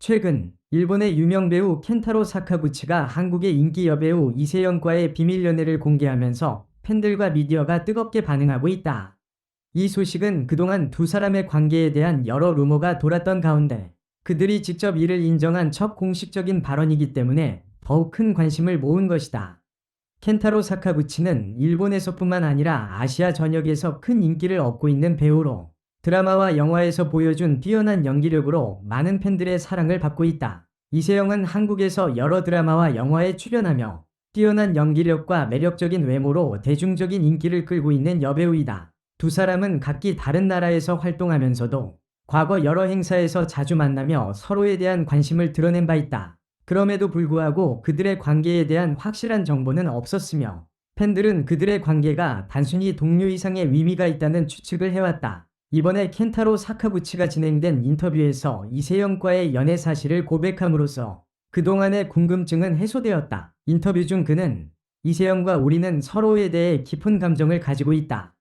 최근 일본의 유명 배우 켄타로 사카구치가 한국의 인기 여배우 이세영과의 비밀 연애를 공개하면서 팬들과 미디어가 뜨겁게 반응하고 있다. 이 소식은 그동안 두 사람의 관계에 대한 여러 루머가 돌았던 가운데 그들이 직접 이를 인정한 첫 공식적인 발언이기 때문에 더욱 큰 관심을 모은 것이다. 켄타로 사카구치는 일본에서뿐만 아니라 아시아 전역에서 큰 인기를 얻고 있는 배우로 드라마와 영화에서 보여준 뛰어난 연기력으로 많은 팬들의 사랑을 받고 있다. 이세영은 한국에서 여러 드라마와 영화에 출연하며 뛰어난 연기력과 매력적인 외모로 대중적인 인기를 끌고 있는 여배우이다. 두 사람은 각기 다른 나라에서 활동하면서도 과거 여러 행사에서 자주 만나며 서로에 대한 관심을 드러낸 바 있다. 그럼에도 불구하고 그들의 관계에 대한 확실한 정보는 없었으며 팬들은 그들의 관계가 단순히 동료 이상의 의미가 있다는 추측을 해왔다. 이번에 켄타로 사카구치가 진행된 인터뷰에서 이세영과의 연애 사실을 고백함으로써 그동안의 궁금증은 해소되었다. 인터뷰 중 그는 이세영과 우리는 서로에 대해 깊은 감정을 가지고 있다.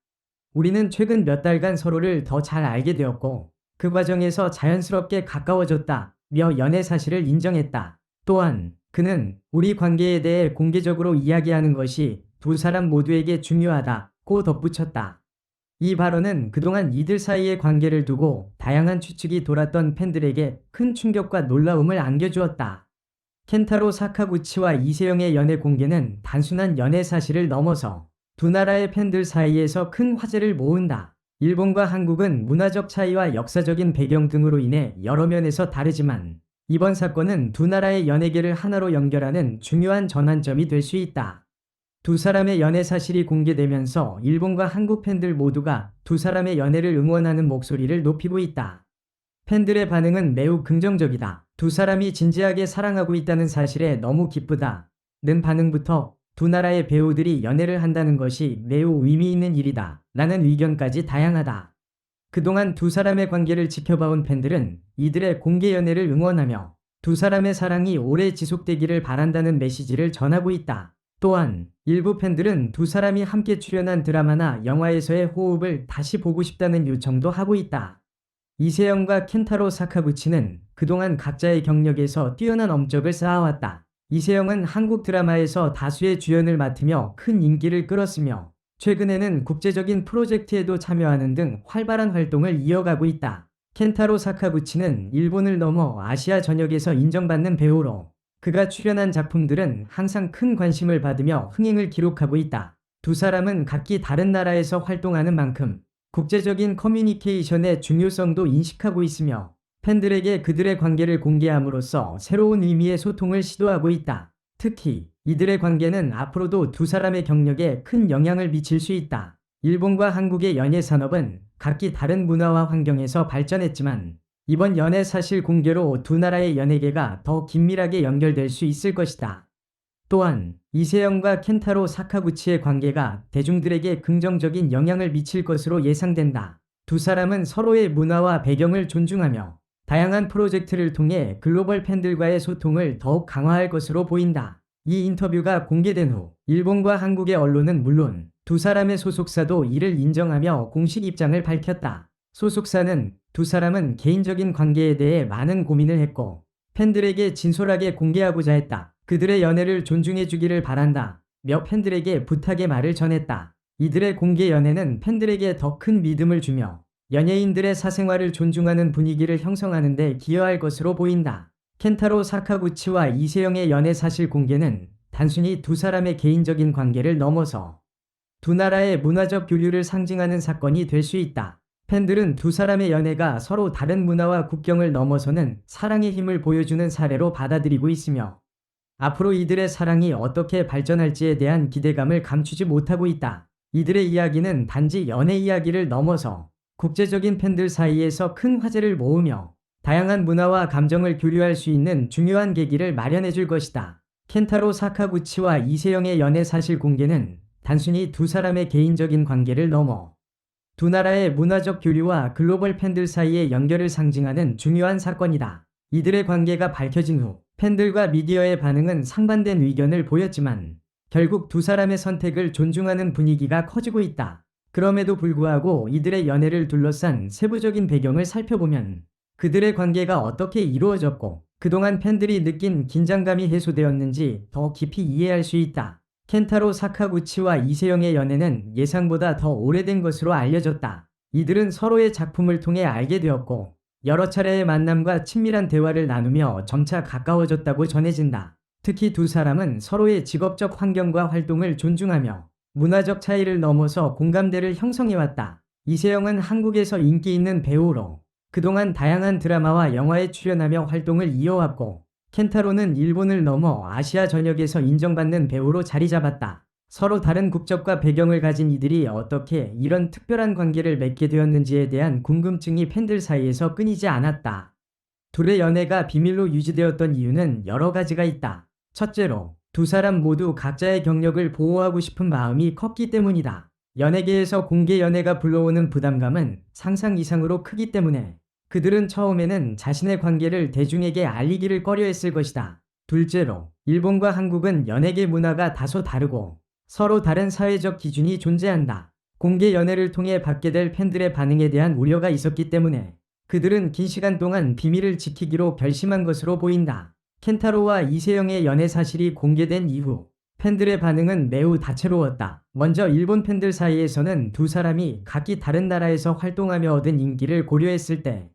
우리는 최근 몇 달간 서로를 더 잘 알게 되었고 그 과정에서 자연스럽게 가까워졌다. 며 연애 사실을 인정했다. 또한 그는 우리 관계에 대해 공개적으로 이야기하는 것이 두 사람 모두에게 중요하다고 덧붙였다. 이 발언은 그동안 이들 사이의 관계를 두고 다양한 추측이 돌았던 팬들에게 큰 충격과 놀라움을 안겨주었다. 켄타로 사카구치와 이세영의 연애 공개는 단순한 연애 사실을 넘어서 두 나라의 팬들 사이에서 큰 화제를 모은다. 일본과 한국은 문화적 차이와 역사적인 배경 등으로 인해 여러 면에서 다르지만 이번 사건은 두 나라의 연예계를 하나로 연결하는 중요한 전환점이 될 수 있다. 두 사람의 연애 사실이 공개되면서 일본과 한국 팬들 모두가 두 사람의 연애를 응원하는 목소리를 높이고 있다. 팬들의 반응은 매우 긍정적이다. 두 사람이 진지하게 사랑하고 있다는 사실에 너무 기쁘다. 는 반응부터 두 나라의 배우들이 연애를 한다는 것이 매우 의미 있는 일이다. 라는 의견까지 다양하다. 그동안 두 사람의 관계를 지켜봐온 팬들은 이들의 공개 연애를 응원하며 두 사람의 사랑이 오래 지속되기를 바란다는 메시지를 전하고 있다. 또한 일부 팬들은 두 사람이 함께 출연한 드라마나 영화에서의 호흡을 다시 보고 싶다는 요청도 하고 있다. 이세영과 켄타로 사카구치는 그동안 각자의 경력에서 뛰어난 업적을 쌓아왔다. 이세영은 한국 드라마에서 다수의 주연을 맡으며 큰 인기를 끌었으며 최근에는 국제적인 프로젝트에도 참여하는 등 활발한 활동을 이어가고 있다. 켄타로 사카구치는 일본을 넘어 아시아 전역에서 인정받는 배우로 그가 출연한 작품들은 항상 큰 관심을 받으며 흥행을 기록하고 있다. 두 사람은 각기 다른 나라에서 활동하는 만큼 국제적인 커뮤니케이션의 중요성도 인식하고 있으며 팬들에게 그들의 관계를 공개함으로써 새로운 의미의 소통을 시도하고 있다. 특히 이들의 관계는 앞으로도 두 사람의 경력에 큰 영향을 미칠 수 있다. 일본과 한국의 연예 산업은 각기 다른 문화와 환경에서 발전했지만 이번 연애 사실 공개로 두 나라의 연예계가 더 긴밀하게 연결될 수 있을 것이다. 또한 이세영과 켄타로 사카구치의 관계가 대중들에게 긍정적인 영향을 미칠 것으로 예상된다. 두 사람은 서로의 문화와 배경을 존중하며 다양한 프로젝트를 통해 글로벌 팬들과의 소통을 더욱 강화할 것으로 보인다. 이 인터뷰가 공개된 후 일본과 한국의 언론은 물론 두 사람의 소속사도 이를 인정하며 공식 입장을 밝혔다. 소속사는 두 사람은 개인적인 관계에 대해 많은 고민을 했고 팬들에게 진솔하게 공개하고자 했다. 그들의 연애를 존중해 주기를 바란다. 며 팬들에게 부탁의 말을 전했다. 이들의 공개 연애는 팬들에게 더 큰 믿음을 주며 연예인들의 사생활을 존중하는 분위기를 형성하는 데 기여할 것으로 보인다. 켄타로 사카구치와 이세영의 연애 사실 공개는 단순히 두 사람의 개인적인 관계를 넘어서 두 나라의 문화적 교류를 상징하는 사건이 될 수 있다. 팬들은 두 사람의 연애가 서로 다른 문화와 국경을 넘어서는 사랑의 힘을 보여주는 사례로 받아들이고 있으며 앞으로 이들의 사랑이 어떻게 발전할지에 대한 기대감을 감추지 못하고 있다. 이들의 이야기는 단지 연애 이야기를 넘어서 국제적인 팬들 사이에서 큰 화제를 모으며 다양한 문화와 감정을 교류할 수 있는 중요한 계기를 마련해 줄 것이다. 켄타로 사카구치와 이세영의 연애 사실 공개는 단순히 두 사람의 개인적인 관계를 넘어 두 나라의 문화적 교류와 글로벌 팬들 사이의 연결을 상징하는 중요한 사건이다. 이들의 관계가 밝혀진 후 팬들과 미디어의 반응은 상반된 의견을 보였지만 결국 두 사람의 선택을 존중하는 분위기가 커지고 있다. 그럼에도 불구하고 이들의 연애를 둘러싼 세부적인 배경을 살펴보면 그들의 관계가 어떻게 이루어졌고 그동안 팬들이 느낀 긴장감이 해소되었는지 더 깊이 이해할 수 있다. 켄타로 사카구치와 이세영의 연애는 예상보다 더 오래된 것으로 알려졌다. 이들은 서로의 작품을 통해 알게 되었고 여러 차례의 만남과 친밀한 대화를 나누며 점차 가까워졌다고 전해진다. 특히 두 사람은 서로의 직업적 환경과 활동을 존중하며 문화적 차이를 넘어서 공감대를 형성해왔다. 이세영은 한국에서 인기 있는 배우로 그동안 다양한 드라마와 영화에 출연하며 활동을 이어왔고 켄타로는 일본을 넘어 아시아 전역에서 인정받는 배우로 자리 잡았다. 서로 다른 국적과 배경을 가진 이들이 어떻게 이런 특별한 관계를 맺게 되었는지에 대한 궁금증이 팬들 사이에서 끊이지 않았다. 둘의 연애가 비밀로 유지되었던 이유는 여러 가지가 있다. 첫째로, 두 사람 모두 각자의 경력을 보호하고 싶은 마음이 컸기 때문이다. 연예계에서 공개 연애가 불러오는 부담감은 상상 이상으로 크기 때문에 그들은 처음에는 자신의 관계를 대중에게 알리기를 꺼려했을 것이다. 둘째로, 일본과 한국은 연예계 문화가 다소 다르고 서로 다른 사회적 기준이 존재한다. 공개 연애를 통해 받게 될 팬들의 반응에 대한 우려가 있었기 때문에 그들은 긴 시간 동안 비밀을 지키기로 결심한 것으로 보인다. 켄타로와 이세영의 연애 사실이 공개된 이후 팬들의 반응은 매우 다채로웠다. 먼저 일본 팬들 사이에서는 두 사람이 각기 다른 나라에서 활동하며 얻은 인기를 고려했을 때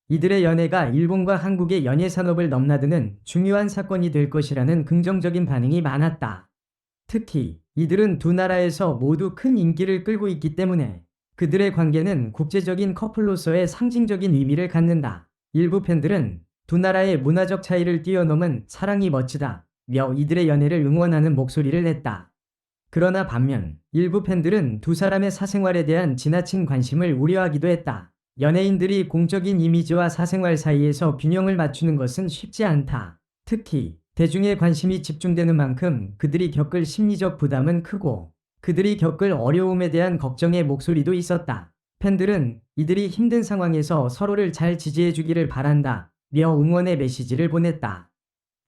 이들의 연애가 일본과 한국의 연예 산업을 넘나드는 중요한 사건이 될 것이라는 긍정적인 반응이 많았다. 특히 이들은 두 나라에서 모두 큰 인기를 끌고 있기 때문에 그들의 관계는 국제적인 커플로서의 상징적인 의미를 갖는다. 일부 팬들은 두 나라의 문화적 차이를 뛰어넘은 사랑이 멋지다 며 이들의 연애를 응원하는 목소리를 냈다. 그러나 반면 일부 팬들은 두 사람의 사생활에 대한 지나친 관심을 우려하기도 했다. 연예인들이 공적인 이미지와 사생활 사이에서 균형을 맞추는 것은 쉽지 않다. 특히 대중의 관심이 집중되는 만큼 그들이 겪을 심리적 부담은 크고 그들이 겪을 어려움에 대한 걱정의 목소리도 있었다. 팬들은 이들이 힘든 상황에서 서로를 잘 지지해주기를 바란다 며 응원의 메시지를 보냈다.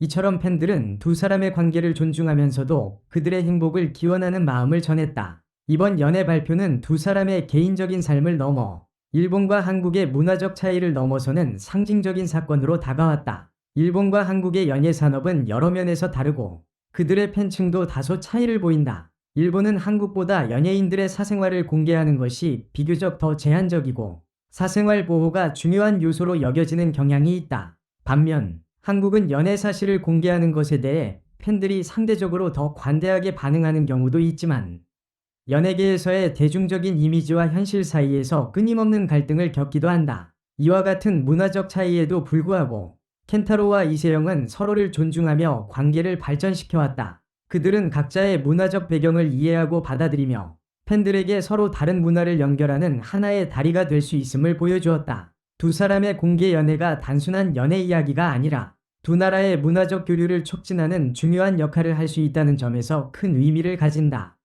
이처럼 팬들은 두 사람의 관계를 존중하면서도 그들의 행복을 기원하는 마음을 전했다. 이번 연애 발표는 두 사람의 개인적인 삶을 넘어 일본과 한국의 문화적 차이를 넘어서는 상징적인 사건으로 다가왔다. 일본과 한국의 연예 산업은 여러 면에서 다르고 그들의 팬층도 다소 차이를 보인다. 일본은 한국보다 연예인들의 사생활을 공개하는 것이 비교적 더 제한적이고 사생활 보호가 중요한 요소로 여겨지는 경향이 있다. 반면 한국은 연애 사실을 공개하는 것에 대해 팬들이 상대적으로 더 관대하게 반응하는 경우도 있지만 연예계에서의 대중적인 이미지와 현실 사이에서 끊임없는 갈등을 겪기도 한다. 이와 같은 문화적 차이에도 불구하고 켄타로와 이세영은 서로를 존중하며 관계를 발전시켜왔다. 그들은 각자의 문화적 배경을 이해하고 받아들이며 팬들에게 서로 다른 문화를 연결하는 하나의 다리가 될 수 있음을 보여주었다. 두 사람의 공개 연애가 단순한 연애 이야기가 아니라 두 나라의 문화적 교류를 촉진하는 중요한 역할을 할 수 있다는 점에서 큰 의미를 가진다.